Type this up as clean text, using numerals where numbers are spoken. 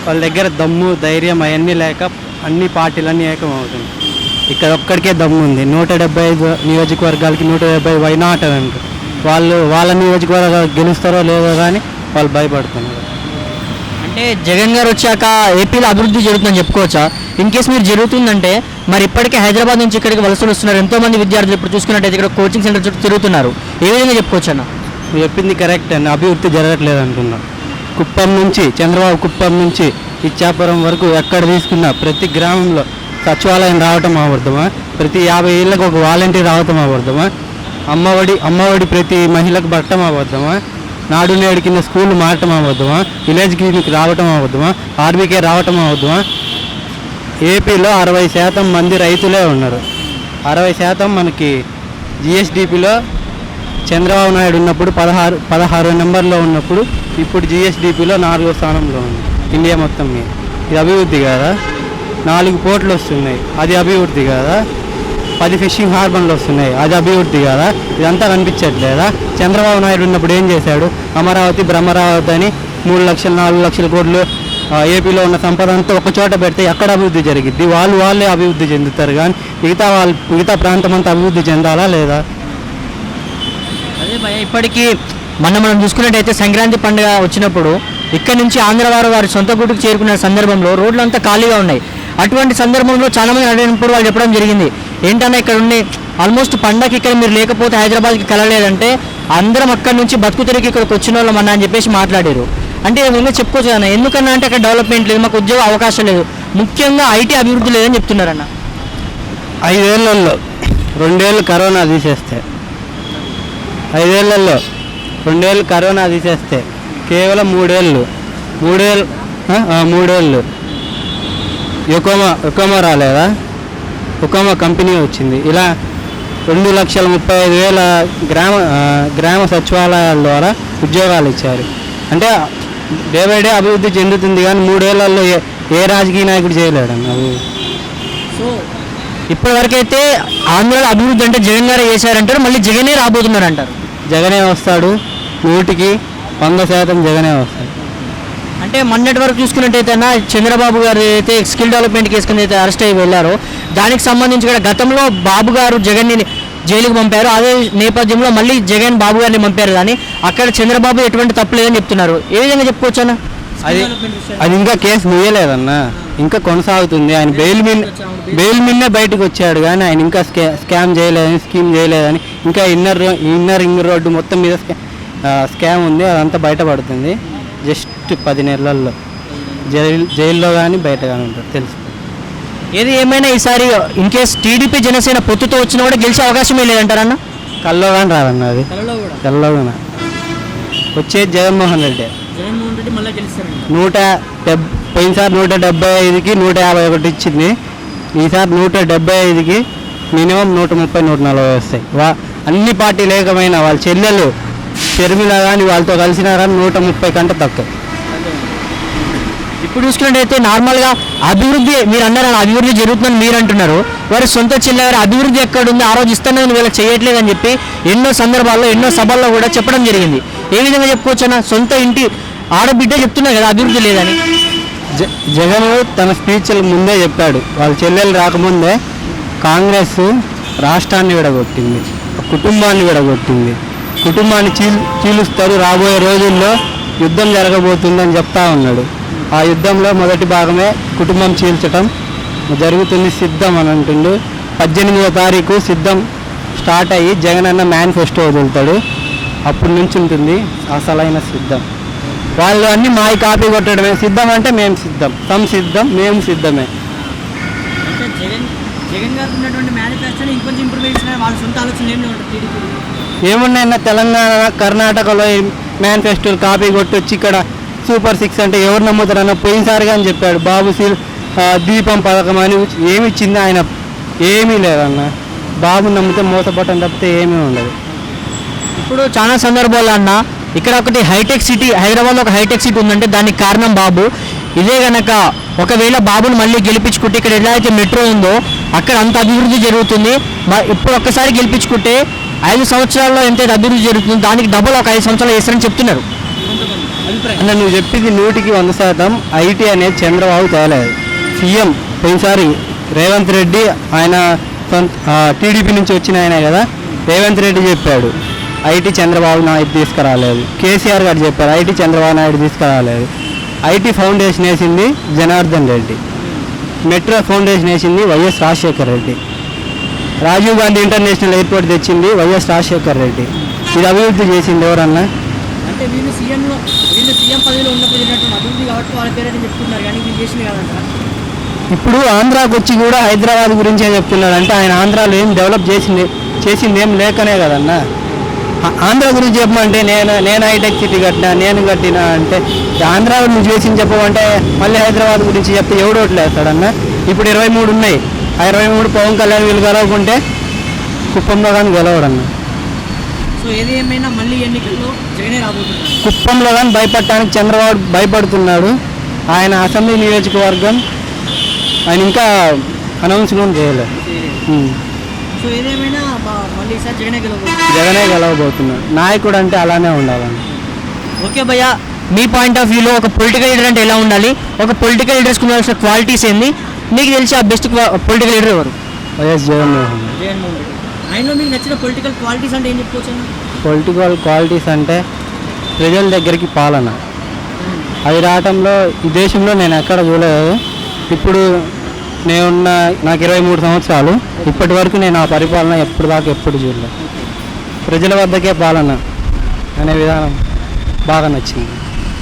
వాళ్ళ దగ్గర దమ్ము ధైర్యం అవన్నీ లేక అన్ని పార్టీలన్నీ ఏకమవుతుంది. ఇక్కడ ఒక్కడికే దమ్ము ఉంది. 175 నియోజకవర్గాలకి 170 వైనాట్ అని అంటారు. వాళ్ళ నియోజకవర్గాలు గెలుస్తారో లేదో కానీ వాళ్ళు భయపడుతున్నారు. అంటే జగన్ గారు వచ్చాక ఏపీలో అభివృద్ధి జరుగుతుందని చెప్పుకోవచ్చా? ఇన్ కేసు మీరు జరుగుతుందంటే మరి ఇప్పటికే హైదరాబాద్ నుంచి ఇక్కడికి వలసలు వస్తున్నారు ఎంతోమంది విద్యార్థులు. ఇప్పుడు చూసుకున్నట్టయితే ఇక్కడ కోచింగ్ సెంటర్ చుట్టూ తిరుగుతున్నారు. ఏ విధంగా చెప్పుకోవచ్చు అన్న? నువ్వు చెప్పింది కరెక్ట్ అండి. అభివృద్ధి జరగట్లేదు అంటున్నా. కుప్పం నుంచి చంద్రబాబు కుప్పం నుంచి ఇచ్చాపురం వరకు ఎక్కడ తీసుకున్నా ప్రతి గ్రామంలో సచివాలయం రావటం అబద్ధమా? ప్రతి 50 ఏళ్ళకు ఒక వాలంటీర్ రావటం అబద్ధమా? అమ్మఒడి ప్రతి మహిళకు పట్టడం అబద్ధమా? నాడు నేడు కింద స్కూళ్ళు మారటం అబద్ధమా? విలేజ్ క్లినిక్ రావటం అబద్ధమా? ఆర్బీకే రావటం అబద్ధమా? ఏపీలో 60% మంది రైతులే ఉన్నారు. 60% మనకి జిఎస్డిపిలో చంద్రబాబు నాయుడు ఉన్నప్పుడు 16 నెంబర్లో ఉన్నప్పుడు ఇప్పుడు జిఎస్డిపిలో 4వ స్థానంలో ఉంది ఇండియా మొత్తం మీద. ఇది అభివృద్ధి కాదా? 4 పోర్ట్లు వస్తున్నాయి, అది అభివృద్ధి కాదా? 10 ఫిషింగ్ హార్బర్లు వస్తున్నాయి, అది అభివృద్ధి కాదా? ఇదంతా కనిపించట్లేదా? చంద్రబాబు నాయుడు ఉన్నప్పుడు ఏం చేశాడు? అమరావతి బ్రహ్మరావతి అని 3 లక్షలు 4 లక్షల కోట్లు ఏపీలో ఉన్న సంపద అంతా ఒక చోట పెడితే ఎక్కడ అభివృద్ధి జరిగిద్ది? వాళ్ళే అభివృద్ధి చెందుతారు కానీ మిగతా ప్రాంతం అంతా అభివృద్ధి చెందాలా లేదా? అదే భయ ఇప్పటికీ మనం చూసుకున్నట్టయితే సంక్రాంతి పండుగ వచ్చినప్పుడు ఇక్కడ నుంచి ఆంధ్ర వారి సొంత గూటికి చేరుకున్న సందర్భంలో రోడ్లు అంతా ఖాళీగా ఉన్నాయి. అటువంటి సందర్భంలో చాలామంది అడిగినప్పుడు వాళ్ళు చెప్పడం జరిగింది ఏంటన్నా ఇక్కడ ఉండి ఆల్మోస్ట్ పండగకి ఇక్కడ మీరు లేకపోతే హైదరాబాద్కి కలలేదంటే అందరం అక్కడి నుంచి బతుకు తిరిగి ఇక్కడికి వచ్చిన వాళ్ళం అన్న అని చెప్పేసి మాట్లాడారు. అంటే ఏమైనా చెప్పుకోవచ్చు అన్న, ఎందుకన్నా అంటే అక్కడ డెవలప్మెంట్ లేదు, మాకు ఉద్యోగ అవకాశం లేదు, ముఖ్యంగా ఐటీ అభివృద్ధి లేదని చెప్తున్నారన్న. 5 ఏళ్లలో 2 ఏళ్ళు కరోనా తీసేస్తే 5 ఏళ్లలో 2 ఏళ్ళు కరోనా తీసేస్తే కేవలం 3 ఏళ్ళు యుకోమా రాలేదా? యుకోమా కంపెనీ వచ్చింది. ఇలా 2,35,000 గ్రామ సచివాలయాల ద్వారా ఉద్యోగాలు ఇచ్చారు. అంటే డే బై డే అభివృద్ధి చెందుతుంది కానీ 3 ఏళ్లలో ఏ రాజకీయ నాయకుడు చేయలేడన్న అభివృద్ధి. సో ఇప్పటివరకైతే ఆంధ్రాలో అభివృద్ధి అంటే జగన్ గారే చేశారంటారు, మళ్ళీ జగనే రాబోతున్నారు అంటారు. జగనే వస్తాడు, 100% జగనే వస్తాడు. అంటే మొన్నటి వరకు చూసుకున్నట్టయితే చంద్రబాబు గారు అయితే స్కిల్ డెవలప్మెంట్ కేసు కింద అయితే అరెస్ట్ అయ్యి వెళ్ళారో దానికి సంబంధించి కూడా గతంలో బాబు గారు జగన్ని జైలుకి పంపారు. అదే నేపథ్యంలో మళ్ళీ జగన్ బాబు గారిని పంపారు కానీ అక్కడ చంద్రబాబు ఎటువంటి తప్పు లేదని చెప్తున్నారు. ఏ విధంగా చెప్పుకోవచ్చు అన్న? అది ఇంకా కేసు ముయ్యలేదన్నా, ఇంకా కొనసాగుతుంది. ఆయన బెయిల్ మీదనే బయటకు వచ్చాడు కానీ ఆయన ఇంకా స్కీమ్ చేయలేదని ఇంకా ఇన్నర్ రింగ్ రోడ్డు మొత్తం మీద స్కామ్ ఉంది. అదంతా బయటపడుతుంది. జస్ట్ 10 నెలల్లో జైల్లో కానీ బయట కానీ ఉంటారు తెలుసు. ఏది ఏమైనా ఈసారి ఇన్ కేస్ టీడీపీ జనసేన పొత్తుతో వచ్చినా కూడా గెలిచే అవకాశమే లేదంటారన్న? కల్లో కానీ రాదన్న, అది కల్లో కానీ వచ్చేది జగన్మోహన్ రెడ్డి మళ్ళీ గెలుస్తారండి. పోయినసారి 175కి 151 ఇచ్చింది. ఈసారి 175కి మినిమం 130, 140 వస్తాయి. అన్ని పార్టీలు ఏకమైన వాళ్ళ చెల్లెలు షర్మిల కానీ వాళ్ళతో కలిసినా కానీ 130 కంటే తక్కువ. ఇప్పుడు చూసుకున్నట్టయితే నార్మల్గా అభివృద్ధి మీరు అన్నారు, అభివృద్ధి జరుగుతుందని మీరు అంటున్నారు. వారి సొంత చెల్లెవారి అభివృద్ధి ఎక్కడుంది, ఆ రోజు ఇస్తానని వీళ్ళకి చేయట్లేదని చెప్పి ఎన్నో సందర్భాల్లో ఎన్నో సభల్లో కూడా చెప్పడం జరిగింది. ఏ విధంగా చెప్పుకోవచ్చు అన్న? సొంత ఇంటి ఆడబిడ్డ చెప్తున్నారు కదా అభివృద్ధి లేదని. జగన్ తన స్పీచ్ల ముందే చెప్పాడు, వాళ్ళ చెల్లెలు రాకముందే కాంగ్రెస్ రాష్ట్రాన్ని విడగొట్టింది, కుటుంబాన్ని విడగొట్టింది, కుటుంబాన్ని చీలుస్తారు, రాబోయే రోజుల్లో యుద్ధం జరగబోతుందని చెప్తా ఉన్నాడు. ఆ యుద్ధంలో మొదటి భాగమే కుటుంబం చీల్చటం జరుగుతుంది. సిద్ధం అని అంటుండు. 18వ తారీఖు సిద్ధం స్టార్ట్ అయ్యి జగన్ అన్న మేనిఫెస్టో వదులుతాడు. అప్పటి నుంచి ఉంటుంది అసలైన సిద్ధం. వాళ్ళు అన్నీ మాయి కాపీ కొట్టడమే. సిద్ధం అంటే మేము సిద్ధం, సంసిద్ధం, మేము సిద్ధమే. ఏమున్నాయన్న తెలంగాణ కర్ణాటకలో మేనిఫెస్టోలు కాపీ కొట్టొచ్చి ఇక్కడ సూపర్ 6 అంటే ఎవరు నమ్ముతారన్న? పోయినసారిగా అని చెప్పాడు బాబు దీపం పథకం అని ఏమి ఇచ్చింది ఆయన? ఏమీ లేదన్న. బాబు నమ్మితే మోసపట్టం తప్పితే ఏమీ ఉండదు. ఇప్పుడు చాలా సందర్భాల్లో అన్న ఇక్కడ ఒకటి హైటెక్ సిటీ, హైదరాబాద్లో ఒక హైటెక్ సిటీ ఉందంటే దానికి కారణం బాబు. ఇదే కనుక ఒకవేళ బాబుని మళ్ళీ గెలిపించుకుంటే ఇక్కడ ఎలా అయితే మెట్రో ఉందో అక్కడ అంత అభివృద్ధి జరుగుతుంది. ఇప్పుడు ఒక్కసారి గెలిపించుకుంటే 5 సంవత్సరాల్లో ఎంతైతే అభివృద్ధి జరుగుతుందో దానికి డబుల్ ఒక 5 సంవత్సరాలు వేస్తారని చెప్తున్నారు. అభిప్రాయం? అంటే నువ్వు చెప్పింది 100% ఐటీ అనేది చంద్రబాబు తేలేదు. సీఎం పోయినసారి రేవంత్ రెడ్డి ఆయన టీడీపీ నుంచి వచ్చిన ఆయనే కదా, రేవంత్ రెడ్డి చెప్పాడు ఐటీ చంద్రబాబు నాయుడు తీసుకురాలేదు. కేసీఆర్ గారు చెప్పారు ఐటీ చంద్రబాబు నాయుడు తీసుకురాలేదు. ఐటీ ఫౌండేషన్ వేసింది జనార్దన్ రెడ్డి, మెట్రో ఫౌండేషన్ వేసింది YS Rajasekhar Reddy, Rajiv Gandhi international airport తెచ్చింది వైఎస్ రాజశేఖర్ రెడ్డి. ఇది అభివృద్ధి చేసింది ఎవరన్నా? అంటే వీళ్ళు సీఎం పదవిలో ఉన్నప్పుడు జరిగినటువంటి అభివృద్ధి కాబట్టి వాళ్ళ పేరైతే చెప్తున్నారు, కానీ వీళ్ళు చేసింది కాదంటారా? ఇప్పుడు ఆంధ్రాకి వచ్చి కూడా హైదరాబాద్ గురించే చెప్తున్నాడు. అంటే ఆయన ఆంధ్రాలో ఏం డెవలప్ చేసింది ఏం లేకనే కదన్నా. ఆంధ్ర గురించి చెప్పమంటే నేను హైటెక్ సిటీ కట్టినా అంటే ఆంధ్ర నువ్వు చేసింది చెప్పమంటే మళ్ళీ హైదరాబాద్ గురించి చెప్తే ఎవడోట్లేస్తాడన్నా. ఇప్పుడు 23 ఉన్నాయి, ఆ 23 పవన్ కళ్యాణ్ వీళ్ళు గెలవకుంటే కుప్పంలో కానీ గెలవడన్నా. సో ఏది ఏమైనా మళ్ళీ ఎన్నికల్లో జగనే రాబోతున్నారు. కుప్పంలో కానీ భయపడటానికి చంద్రబాబు భయపడుతున్నాడు. ఆయన అసెంబ్లీ నియోజకవర్గం ఆయన ఇంకా అనౌన్స్ కూడా చేయలేదు. సో ఏదేమైనా మళ్ళీ ఈసారి జగనే గెలవబోతున్నాడు. నాయకుడు అంటే అలానే ఉండాలని. ఓకే భయ్య, మీ పాయింట్ ఆఫ్ వ్యూలో ఒక పొలిటికల్ లీడర్ అంటే ఎలా ఉండాలి, ఒక పొలిటికల్ లీడర్స్కి ఉండాల్సిన క్వాలిటీస్ ఏంది, మీకు తెలిసి ఆ బెస్ట్ పొలిటికల్ లీడర్ ఎవరు? వైఎస్ జగన్మోహన్ రెడ్డి. ఆయనలో మీకు నచ్చిన పొలిటికల్ క్వాలిటీస్ అంటే ఏం చెప్పుకోవచ్చు? పొలిటికల్ క్వాలిటీస్ అంటే ప్రజల దగ్గరికి పాలన, అవి రావటంలో ఈ దేశంలో నేను ఎక్కడ చూడలేదు. ఇప్పుడు నాకు 23 సంవత్సరాలు, ఇప్పటి వరకు నేను ఆ పరిపాలన ఎప్పుడు చూడలేదు. ప్రజల వద్దకే పాలన అనే విధానం బాగా నచ్చింది.